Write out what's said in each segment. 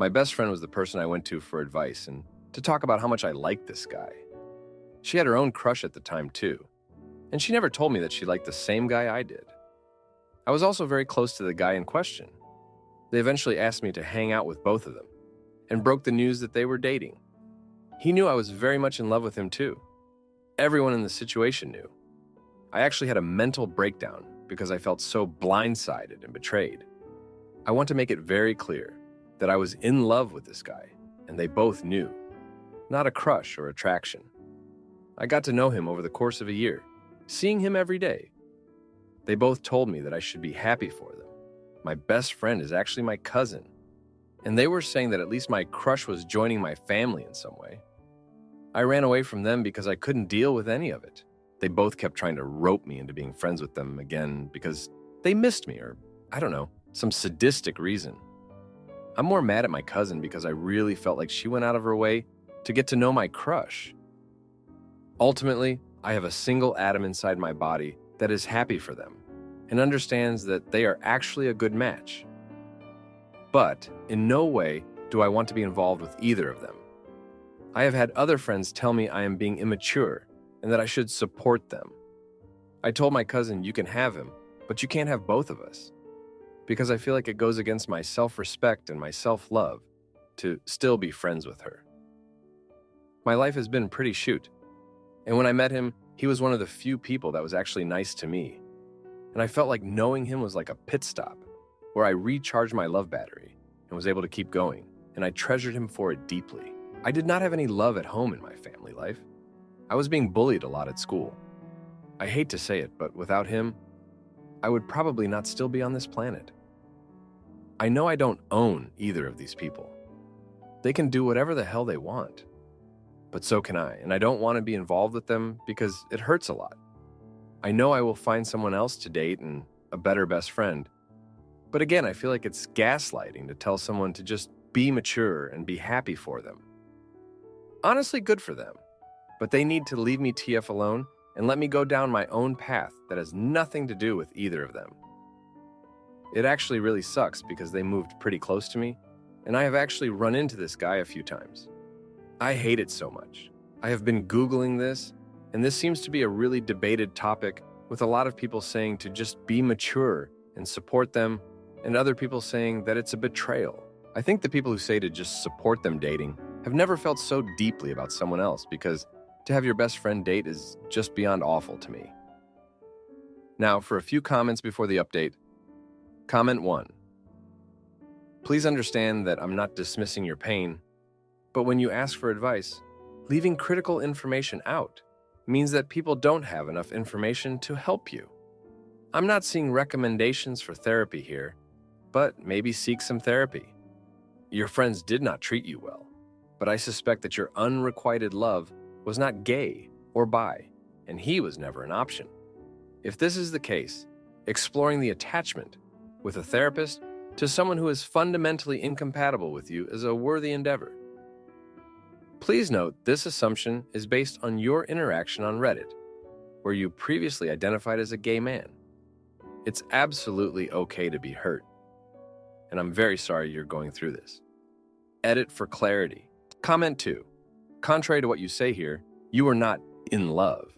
My best friend was the person I went to for advice and to talk about how much I liked this guy. She had her own crush at the time, too, and she never told me that she liked the same guy I did. I was also very close to the guy in question. They eventually asked me to hang out with both of them and broke the news that they were dating. He knew I was very much in love with him, too. Everyone in the situation knew. I actually had a mental breakdown because I felt so blindsided and betrayed. I want to make it very clear that I was in love with this guy, and they both knew. Not a crush or attraction. I got to know him over the course of a year, seeing him every day. They both told me that I should be happy for them. My best friend is actually my cousin, and they were saying that at least my crush was joining my family in some way. I ran away from them because I couldn't deal with any of it. They both kept trying to rope me into being friends with them again because they missed me or, I don't know, some sadistic reason. I'm more mad at my cousin because I really felt like she went out of her way to get to know my crush. Ultimately, I have a single atom inside my body that is happy for them and understands that they are actually a good match. But in no way do I want to be involved with either of them. I have had other friends tell me I am being immature and that I should support them. I told my cousin, you can have him, but you can't have both of us, because I feel like it goes against my self-respect and my self-love to still be friends with her. My life has been pretty shoot, and when I met him, he was one of the few people that was actually nice to me, and I felt like knowing him was like a pit stop where I recharged my love battery and was able to keep going, and I treasured him for it deeply. I did not have any love at home in my family life. I was being bullied a lot at school. I hate to say it, but without him, I would probably not still be on this planet. I know I don't own either of these people. They can do whatever the hell they want. But so can I, and I don't want to be involved with them because it hurts a lot. I know I will find someone else to date and a better best friend. But again, I feel like it's gaslighting to tell someone to just be mature and be happy for them. Honestly, good for them. But they need to leave me TF alone and let me go down my own path that has nothing to do with either of them. It actually really sucks because they moved pretty close to me, and I have actually run into this guy a few times. I hate it so much. I have been Googling this, and this seems to be a really debated topic with a lot of people saying to just be mature and support them, and other people saying that it's a betrayal. I think the people who say to just support them dating have never felt so deeply about someone else because to have your best friend date is just beyond awful to me. Now, for a few comments before the update. Comment 1. Please understand that I'm not dismissing your pain, but when you ask for advice, leaving critical information out means that people don't have enough information to help you. I'm not seeing recommendations for therapy here, but maybe seek some therapy. Your friends did not treat you well, but I suspect that your unrequited love was not gay or bi, and he was never an option. If this is the case, exploring the attachment with a therapist to someone who is fundamentally incompatible with you is a worthy endeavor. Please note this assumption is based on your interaction on Reddit, where you previously identified as a gay man. It's absolutely okay to be hurt, and I'm very sorry you're going through this. Edit for clarity. Comment 2. Contrary to what you say here, you were not in love.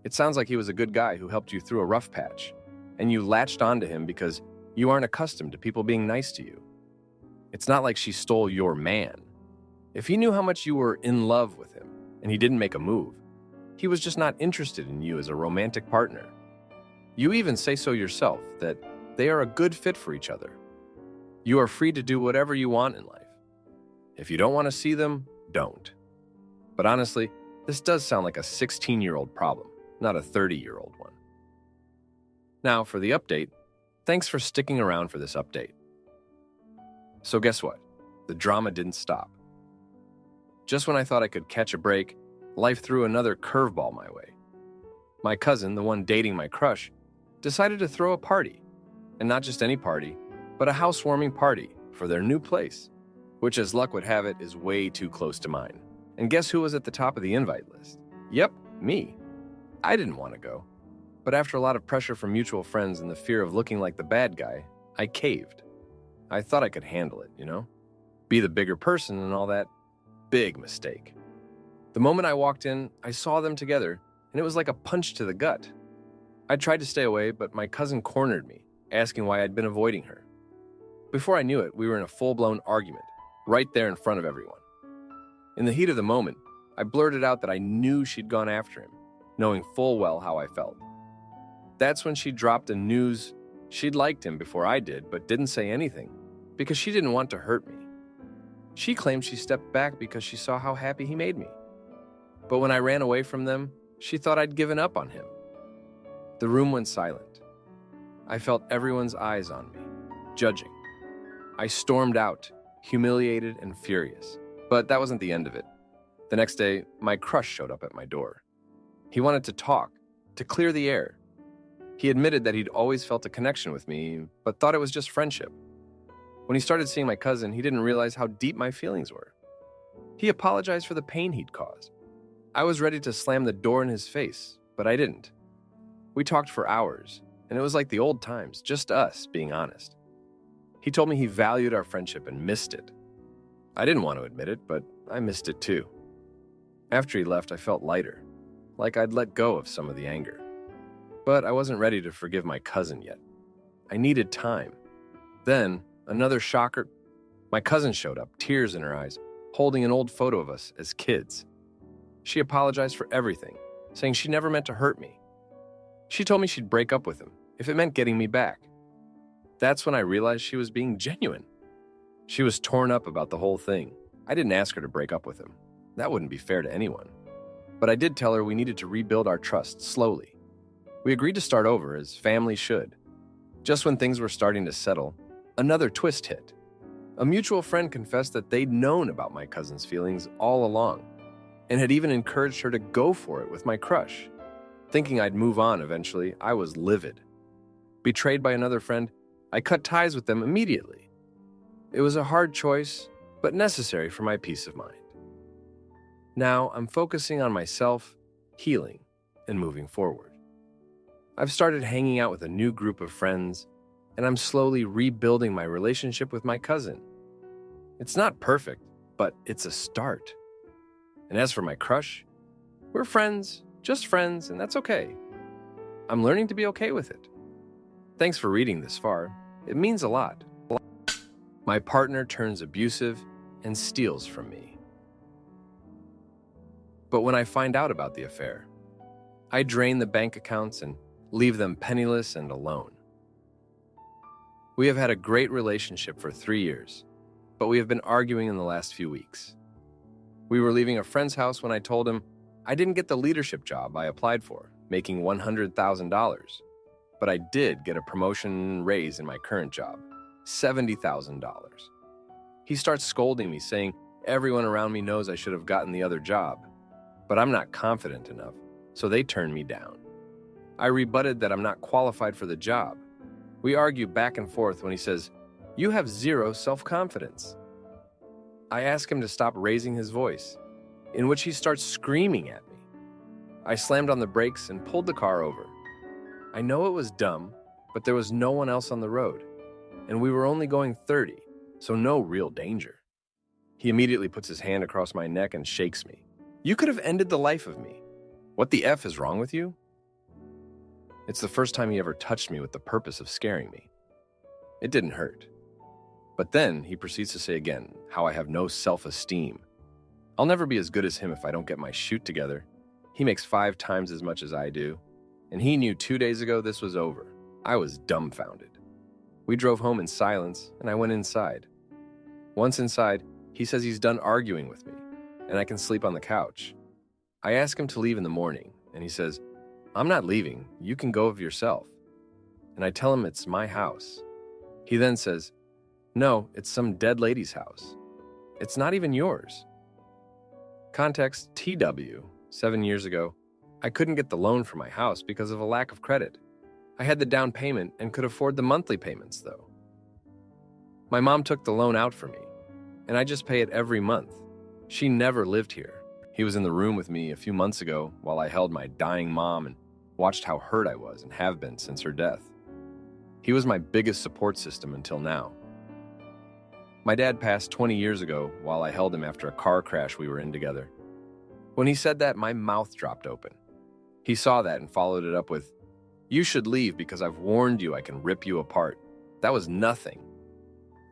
It sounds like he was a good guy who helped you through a rough patch, and you latched onto him because you aren't accustomed to people being nice to you. It's not like she stole your man. If he knew how much you were in love with him and he didn't make a move, he was just not interested in you as a romantic partner. You even say so yourself, that they are a good fit for each other. You are free to do whatever you want in life. If you don't want to see them, don't. But honestly, this does sound like a 16-year-old problem, not a 30-year-old one. Now, for the update, thanks for sticking around for this update. So guess what? The drama didn't stop. Just when I thought I could catch a break, life threw another curveball my way. My cousin, the one dating my crush, decided to throw a party. And not just any party, but a housewarming party for their new place, which as luck would have it is way too close to mine. And guess who was at the top of the invite list? Yep, me. I didn't want to go. But after a lot of pressure from mutual friends and the fear of looking like the bad guy, I caved. I thought I could handle it, you know? be the bigger person and all that. Big mistake. The moment I walked in, I saw them together, and it was like a punch to the gut. I tried to stay away, but my cousin cornered me, asking why I'd been avoiding her. Before I knew it, we were in a full-blown argument, right there in front of everyone. In the heat of the moment, I blurted out that I knew she'd gone after him, knowing full well how I felt. That's when she dropped the news she'd liked him before I did, but didn't say anything, because she didn't want to hurt me. She claimed she stepped back because she saw how happy he made me. But when I ran away from them, she thought I'd given up on him. The room went silent. I felt everyone's eyes on me, judging. I stormed out, humiliated and furious. But that wasn't the end of it. The next day, my crush showed up at my door. He wanted to talk, to clear the air. He admitted that he'd always felt a connection with me, but thought it was just friendship. When he started seeing my cousin, he didn't realize how deep my feelings were. He apologized for the pain he'd caused. I was ready to slam the door in his face, but I didn't. We talked for hours, and it was like the old times, just us being honest. He told me he valued our friendship and missed it. I didn't want to admit it, but I missed it too. After he left, I felt lighter, like I'd let go of some of the anger. But I wasn't ready to forgive my cousin yet. I needed time. Then, another shocker. My cousin showed up, tears in her eyes, holding an old photo of us as kids. She apologized for everything, saying she never meant to hurt me. She told me she'd break up with him if it meant getting me back. That's when I realized she was being genuine. She was torn up about the whole thing. I didn't ask her to break up with him. That wouldn't be fair to anyone. But I did tell her we needed to rebuild our trust slowly. We agreed to start over, as families should. Just when things were starting to settle, another twist hit. A mutual friend confessed that they'd known about my cousin's feelings all along, and had even encouraged her to go for it with my crush. Thinking I'd move on eventually, I was livid. Betrayed by another friend, I cut ties with them immediately. It was a hard choice, but necessary for my peace of mind. Now I'm focusing on myself, healing, and moving forward. I've started hanging out with a new group of friends, and I'm slowly rebuilding my relationship with my cousin. It's not perfect, but it's a start. And as for my crush, we're friends, just friends, and that's okay. I'm learning to be okay with it. Thanks for reading this far. It means a lot. My partner turns abusive and steals from me. But when I find out about the affair, I drain the bank accounts and leave them penniless and alone. We have had a great relationship for 3 years, but we have been arguing in the last few weeks. We were leaving a friend's house when I told him I didn't get the leadership job I applied for, making $100,000. But I did get a promotion raise in my current job, $70,000. He starts scolding me, saying everyone around me knows I should have gotten the other job, but I'm not confident enough, so they turn me down. I rebutted that I'm not qualified for the job. We argue back and forth when he says, "You have zero self-confidence." I ask him to stop raising his voice, in which he starts screaming at me. I slammed on the brakes and pulled the car over. I know it was dumb, but there was no one else on the road, and we were only going 30, so no real danger. He immediately puts his hand across my neck and shakes me. "You could have ended the life of me. What the F is wrong with you?" It's the first time he ever touched me with the purpose of scaring me. It didn't hurt. But then he proceeds to say again how I have no self-esteem. I'll never be as good as him if I don't get my shoot together. He makes 5 times as much as I do, and he knew 2 days ago this was over. I was dumbfounded. We drove home in silence, and I went inside. Once inside, he says he's done arguing with me, and I can sleep on the couch. I ask him to leave in the morning, and he says, "I'm not leaving, you can go of yourself." And I tell him it's my house. He then says, "No, it's some dead lady's house. It's not even yours." Context TW, 7 years ago, I couldn't get the loan for my house because of a lack of credit. I had the down payment and could afford the monthly payments, though. My mom took the loan out for me, and I just pay it every month. She never lived here. He was in the room with me a few months ago while I held my dying mom and watched how hurt I was and have been since her death. He was my biggest support system until now. My dad passed 20 years ago while I held him after a car crash we were in together. When he said that, my mouth dropped open. He saw that and followed it up with, "You should leave because I've warned you I can rip you apart." That was nothing.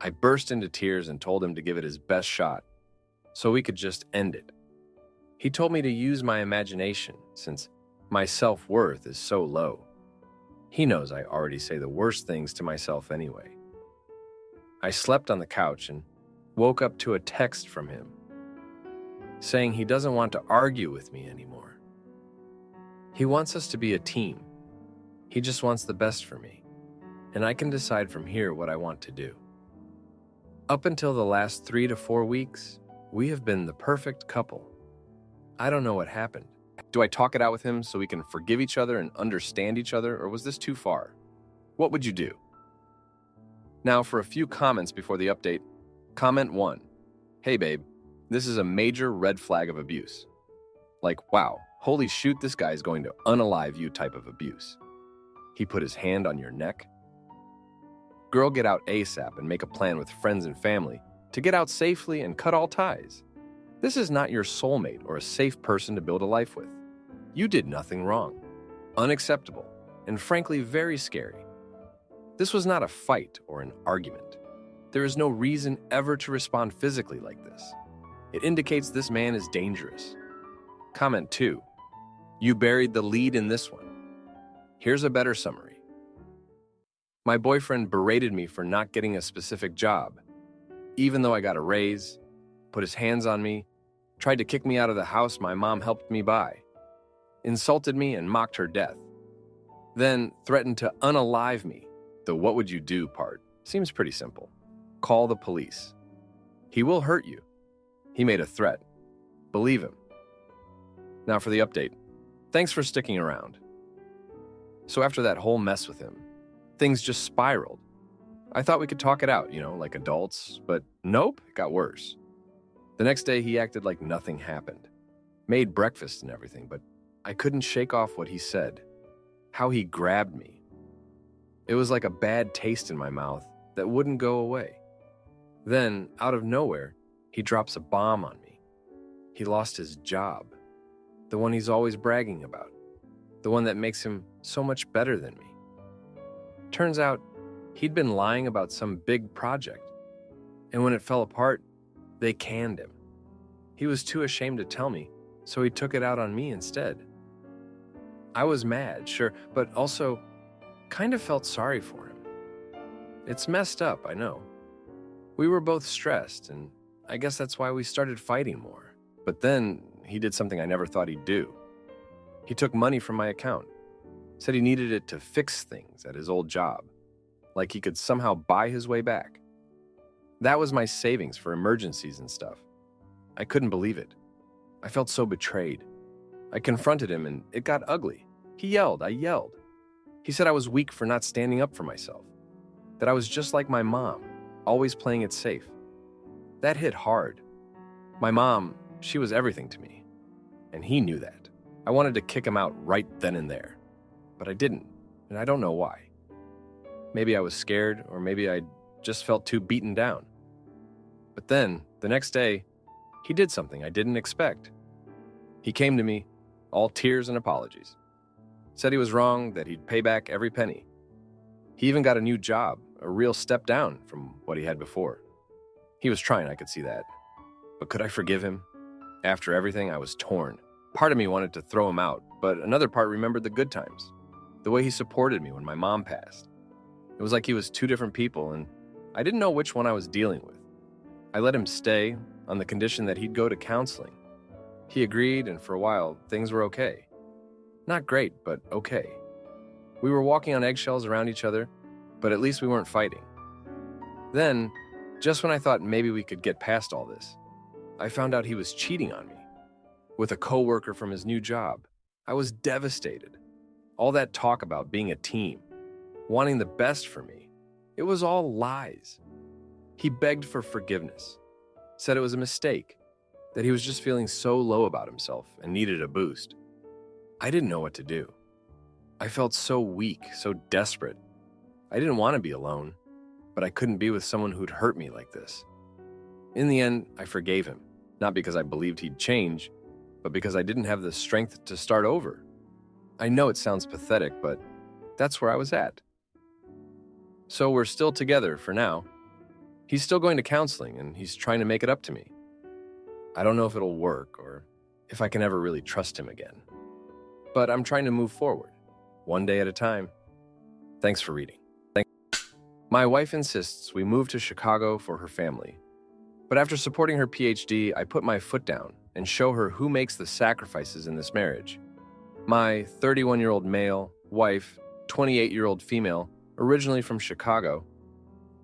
I burst into tears and told him to give it his best shot, so we could just end it. He told me to use my imagination since my self-worth is so low. He knows I already say the worst things to myself anyway. I slept on the couch and woke up to a text from him saying he doesn't want to argue with me anymore. He wants us to be a team. He just wants the best for me, and I can decide from here what I want to do. Up until the last 3 to 4 weeks, we have been the perfect couple. I don't know what happened. Do I talk it out with him so we can forgive each other and understand each other, or was this too far? What would you do? Now for a few comments before the update. Comment 1. Hey babe, this is a major red flag of abuse. Like, wow, holy shoot, this guy is going to unalive you type of abuse. He put his hand on your neck. Girl, get out ASAP and make a plan with friends and family to get out safely and cut all ties. This is not your soulmate or a safe person to build a life with. You did nothing wrong. Unacceptable, and frankly very scary. This was not a fight or an argument. There is no reason ever to respond physically like this. It indicates this man is dangerous. Comment 2. You buried the lead in this one. Here's a better summary. My boyfriend berated me for not getting a specific job, even though I got a raise, put his hands on me, tried to kick me out of the house my mom helped me buy, insulted me and mocked her death, then threatened to unalive me. The what would you do part seems pretty simple. Call the police. He will hurt you. He made a threat. Believe him. Now for the update. Thanks for sticking around. So after that whole mess with him, things just spiraled. I thought we could talk it out, like adults, but nope, it got worse. The next day, he acted like nothing happened. Made breakfast and everything, but I couldn't shake off what he said. How he grabbed me. It was like a bad taste in my mouth that wouldn't go away. Then, out of nowhere, he drops a bomb on me. He lost his job. The one he's always bragging about. The one that makes him so much better than me. Turns out, he'd been lying about some big project. And when it fell apart, they canned him. He was too ashamed to tell me, so he took it out on me instead. I was mad, sure, but also kind of felt sorry for him. It's messed up, I know. We were both stressed, and I guess that's why we started fighting more. But then he did something I never thought he'd do. He took money from my account, said he needed it to fix things at his old job, like he could somehow buy his way back. That was my savings for emergencies and stuff. I couldn't believe it. I felt so betrayed. I confronted him and it got ugly. He yelled, I yelled. He said I was weak for not standing up for myself, that I was just like my mom, always playing it safe. That hit hard. My mom, she was everything to me, and he knew that. I wanted to kick him out right then and there, but I didn't, and I don't know why. Maybe I was scared, or maybe I just felt too beaten down. But then, the next day, he did something I didn't expect. He came to me, all tears and apologies. Said he was wrong, that he'd pay back every penny. He even got a new job, a real step down from what he had before. He was trying, I could see that. But could I forgive him? After everything, I was torn. Part of me wanted to throw him out, but another part remembered the good times. The way he supported me when my mom passed. It was like he was two different people, and I didn't know which one I was dealing with. I let him stay on the condition that he'd go to counseling. He agreed, and for a while, things were okay. Not great, but okay. We were walking on eggshells around each other, but at least we weren't fighting. Then, just when I thought maybe we could get past all this, I found out he was cheating on me with a coworker from his new job. I was devastated. All that talk about being a team, wanting the best for me, it was all lies. He begged for forgiveness, said it was a mistake, that he was just feeling so low about himself and needed a boost. I didn't know what to do. I felt so weak, so desperate. I didn't want to be alone, but I couldn't be with someone who'd hurt me like this. In the end, I forgave him, not because I believed he'd change, but because I didn't have the strength to start over. I know it sounds pathetic, but that's where I was at. So we're still together for now. He's still going to counseling, and he's trying to make it up to me. I don't know if it'll work or if I can ever really trust him again. But I'm trying to move forward, one day at a time. Thanks for reading. My wife insists we move to Chicago for her family. But after supporting her PhD, I put my foot down and show her who makes the sacrifices in this marriage. My 31-year-old male, wife, 28-year-old female, originally from Chicago,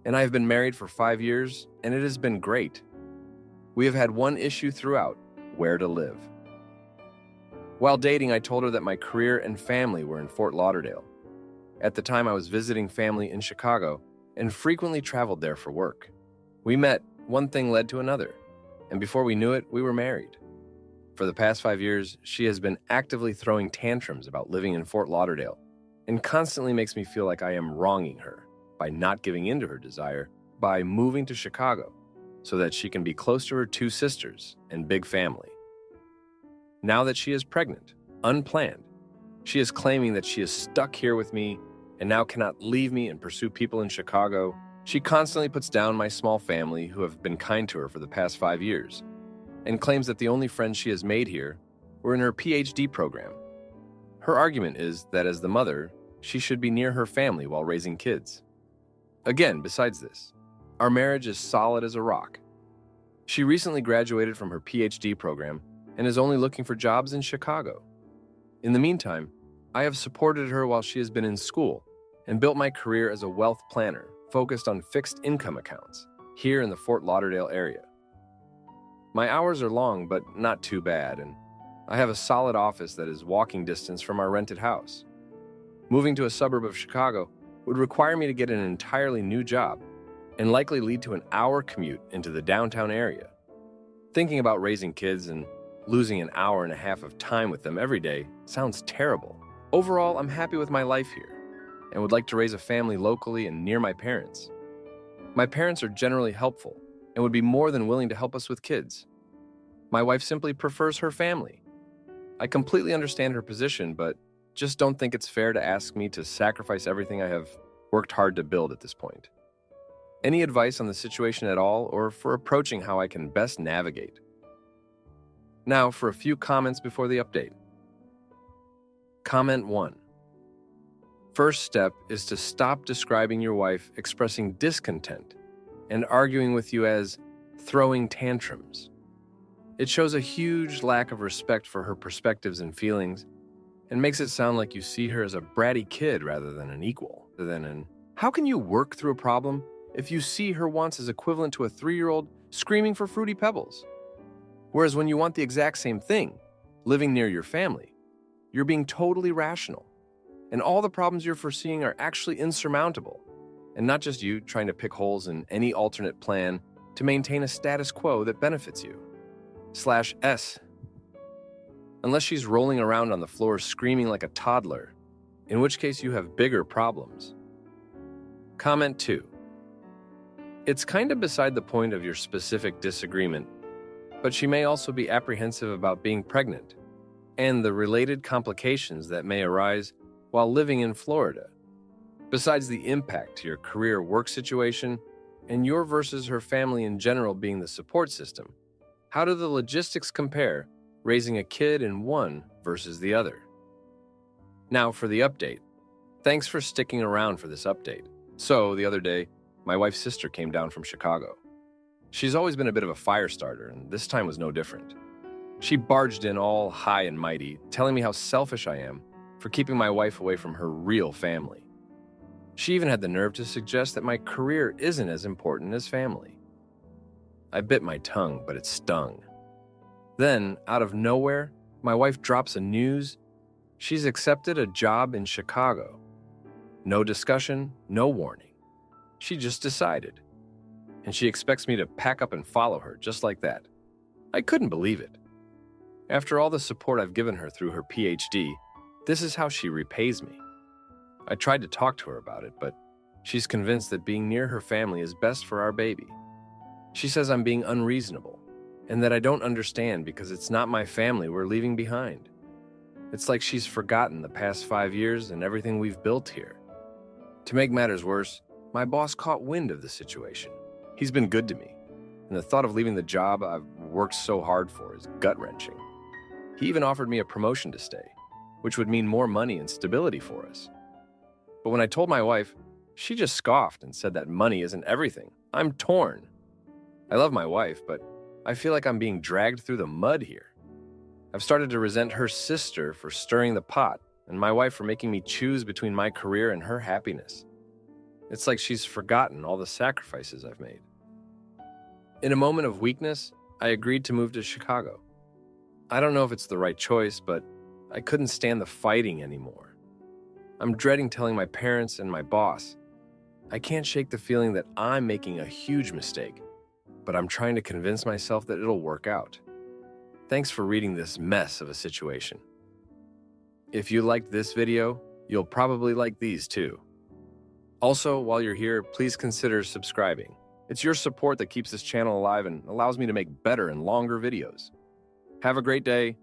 and I have been married for 5 years, and it has been great. We have had one issue throughout: where to live. While dating, I told her that my career and family were in Fort Lauderdale. At the time, I was visiting family in Chicago and frequently traveled there for work. We met, one thing led to another, and before we knew it, we were married. For the past 5 years, she has been actively throwing tantrums about living in Fort Lauderdale and constantly makes me feel like I am wronging her by not giving in to her desire by moving to Chicago so that she can be close to her 2 sisters and big family. Now that she is pregnant, unplanned, she is claiming that she is stuck here with me and now cannot leave me and pursue people in Chicago. She constantly puts down my small family who have been kind to her for the past 5 years and claims that the only friends she has made here were in her PhD program. Her argument is that as the mother, she should be near her family while raising kids. Again, besides this, our marriage is solid as a rock. She recently graduated from her PhD program and is only looking for jobs in Chicago. In the meantime, I have supported her while she has been in school and built my career as a wealth planner focused on fixed income accounts here in the Fort Lauderdale area. My hours are long, but not too bad, and I have a solid office that is walking distance from our rented house. Moving to a suburb of Chicago would require me to get an entirely new job and likely lead to an hour commute into the downtown area. Thinking about raising kids and losing an hour and a half of time with them every day sounds terrible. Overall, I'm happy with my life here and would like to raise a family locally and near my parents. My parents are generally helpful and would be more than willing to help us with kids. My wife simply prefers her family. I completely understand her position, but just don't think it's fair to ask me to sacrifice everything I have worked hard to build at this point. Any advice on the situation at all, or for approaching how I can best navigate? Now for a few comments before the update. Comment 1. First step is to stop describing your wife expressing discontent and arguing with you as throwing tantrums. It shows a huge lack of respect for her perspectives and feelings and makes it sound like you see her as a bratty kid rather than an equal. How can you work through a problem if you see her wants as equivalent to a 3-year-old screaming for Fruity Pebbles? Whereas when you want the exact same thing, living near your family, you're being totally rational, and all the problems you're foreseeing are actually insurmountable, and not just you trying to pick holes in any alternate plan to maintain a status quo that benefits you. /S. Unless she's rolling around on the floor screaming like a toddler, in which case you have bigger problems. Comment 2. It's kind of beside the point of your specific disagreement, but she may also be apprehensive about being pregnant and the related complications that may arise while living in Florida. Besides the impact to your career work situation and your versus her family in general being the support system, how do the logistics compare raising a kid in one versus the other? Now for the update. Thanks for sticking around for this update. So, the other day, my wife's sister came down from Chicago. She's always been a bit of a fire starter, and this time was no different. She barged in all high and mighty, telling me how selfish I am for keeping my wife away from her real family. She even had the nerve to suggest that my career isn't as important as family. I bit my tongue, but it stung. Then, out of nowhere, my wife drops a news. She's accepted a job in Chicago. No discussion, no warning. She just decided. And she expects me to pack up and follow her just like that. I couldn't believe it. After all the support I've given her through her PhD, this is how she repays me. I tried to talk to her about it, but she's convinced that being near her family is best for our baby. She says I'm being unreasonable and that I don't understand because it's not my family we're leaving behind. It's like she's forgotten the past 5 years and everything we've built here. To make matters worse, my boss caught wind of the situation. He's been good to me, and the thought of leaving the job I've worked so hard for is gut-wrenching. He even offered me a promotion to stay, which would mean more money and stability for us. But when I told my wife, she just scoffed and said that money isn't everything. I'm torn. I love my wife, but I feel like I'm being dragged through the mud here. I've started to resent her sister for stirring the pot and my wife for making me choose between my career and her happiness. It's like she's forgotten all the sacrifices I've made. In a moment of weakness, I agreed to move to Chicago. I don't know if it's the right choice, but I couldn't stand the fighting anymore. I'm dreading telling my parents and my boss. I can't shake the feeling that I'm making a huge mistake, but I'm trying to convince myself that it'll work out. Thanks for reading this mess of a situation. If you liked this video, you'll probably like these too. Also, while you're here, please consider subscribing. It's your support that keeps this channel alive and allows me to make better and longer videos. Have a great day.